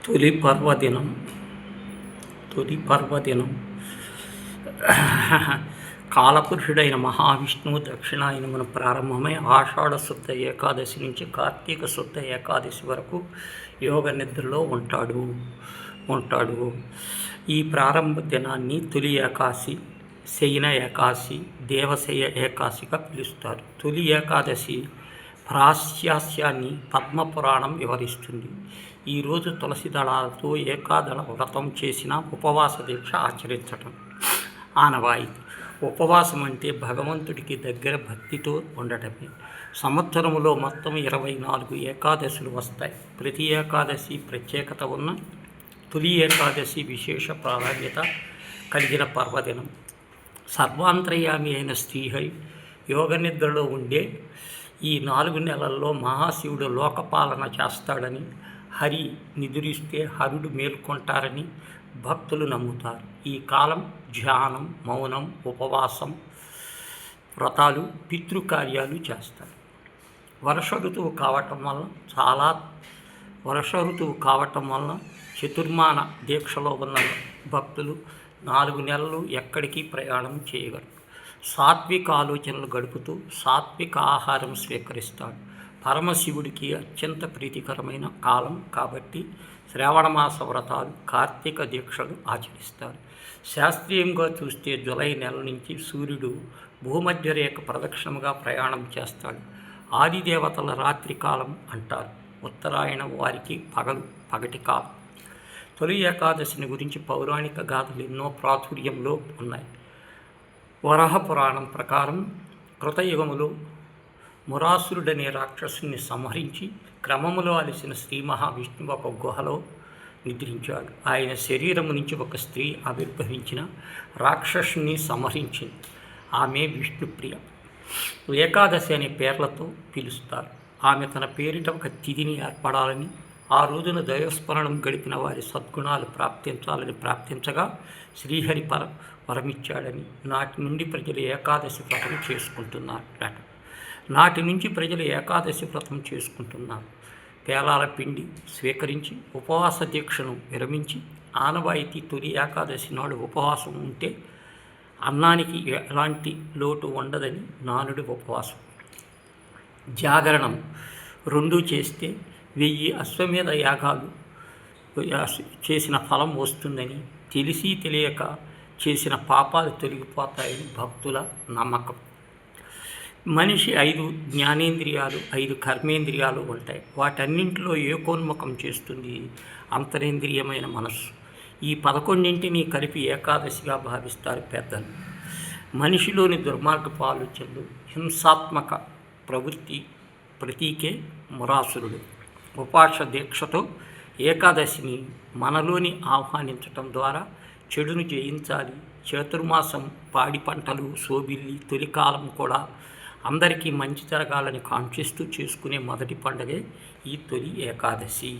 తొలి పర్వదినం తొలి పర్వదినం కాలపురుషుడైన మహావిష్ణువు దక్షిణాయనమున ప్రారంభమై ఆషాఢ శుద్ధ ఏకాదశి నుంచి కార్తీక శుద్ధ ఏకాదశి వరకు యోగ నిద్రలో ఉంటాడు. ఈ ప్రారంభ దినాన్ని తొలి ఏకాదశి, శయన ఏకాదశి, దేవశయ ఏకాదశిగా పిలుస్తారు. తొలి ఏకాదశి ప్రాశస్యాన్ని పద్మపురాణం వివరిస్తుంది. ఈరోజు తులసి దళాలతో ఏకాదళ వ్రతం చేసిన ఉపవాస దీక్ష ఆచరించటం ఆనవాయితీ. ఉపవాసం అంటే భగవంతుడికి దగ్గర భక్తితో ఉండటమే. సంవత్సరంలో మొత్తం 24 ఏకాదశులు వస్తాయి. ప్రతి ఏకాదశి ప్రత్యేకత ఉన్న తొలి ఏకాదశి విశేష ప్రాధాన్యత కలిగిన పర్వదినం. సర్వాంతర్యామి అయిన శ్రీహరి యోగ నిద్రలో ఉండే ఈ 4 నెలల్లో మహాశివుడు లోకపాలన చేస్తాడని, హరి నిద్రిస్తే హరుడు మేల్కొంటారని భక్తులు నమ్ముతారు. ఈ కాలం ధ్యానం, మౌనం, ఉపవాసం, వ్రతాలు, పితృకార్యాలు చేస్తారు. వర్ష ఋతువు కావటం వలన చతుర్మాన దీక్షలో ఉన్న భక్తులు 4 నెలలు ఎక్కడికి ప్రయాణం చేయగలరు. సాత్విక ఆలోచనలు గడుపుతూ సాత్విక ఆహారం స్వీకరిస్తాడు. పరమశివుడికి అత్యంత ప్రీతికరమైన కాలం కాబట్టి శ్రావణమాస వ్రతాలు, కార్తీక దీక్షలు ఆచరిస్తారు. శాస్త్రీయంగా చూస్తే జూలై నెల నుంచి సూర్యుడు భూమధ్య రేఖ ప్రదక్షిణముగా ప్రయాణం చేస్తాడు. ఆదిదేవతల రాత్రి కాలం అంటారు. ఉత్తరాయణ వారికి పగటి కాలం. తొలి ఏకాదశిని గురించి పౌరాణిక గాథలు ఎన్నో ప్రాచుర్యంలో ఉన్నాయి. వరాహ పురాణం ప్రకారం కృతయుగములో మురాసురుడనే రాక్షసుని సంహరించి క్రమములో అలసిన శ్రీ మహావిష్ణువు ఒక గుహలో నిద్రించాడు. ఆయన శరీరము నుంచి ఒక స్త్రీ ఆవిర్భవించిన రాక్షసుని సంహరించింది. ఆమె విష్ణుప్రియ. ఏకాదశి అనే పేర్లతో పిలుస్తారు. ఆమె తన పేరిట ఒక తిథిని ఏర్పడాలని, ఆ రోజున దైవస్మరణం గడిపిన వారి సద్గుణాలు ప్రాప్తించగా శ్రీహరి వరమిచ్చాడని నాటి నుండి ప్రజలు ఏకాదశి వ్రతం చేసుకుంటున్నారు. పేలాల పిండి స్వీకరించి ఉపవాస దీక్షను విరమించి ఆనవాయితీ తొలి ఏకాదశి నాడు ఉపవాసం ఉంటే అన్నానికి ఎలాంటి లోటు ఉండదని నానుడి ఉపవాసం. జాగరణం 2 చేస్తే 1000 అశ్వమేధ యాగాలు చేసిన ఫలం వస్తుందని, తెలిసి తెలియక చేసిన పాపాలు తొలగిపోతాయని భక్తుల నమ్మకం. మనిషి 5 జ్ఞానేంద్రియాలు, 5 కర్మేంద్రియాలు ఉంటాయి. వాటన్నింటిలో ఏకోన్ముఖం చేస్తుంది అంతరేంద్రియమైన మనస్సు. ఈ 11ంటిని కలిపి ఏకాదశిగా భావిస్తారు పెద్దలు. మనిషిలోని దుర్మార్గపు ఆలోచనలు, హింసాత్మక ప్రవృత్తి ప్రతీకే మురాసురుడు. ఉపవాస దీక్షతో ఏకాదశిని మనలోని ఆహ్వానించటం ద్వారా చెడును జయించాలి. చతుర్మాసం, పాడి పంటలు, సోబిల్లి, తొలికాలం కూడా అందరికీ మంచి జరగాలని కాంక్షిస్తూ చేసుకునే మొదటి పండుగే ఈ తొలి ఏకాదశి.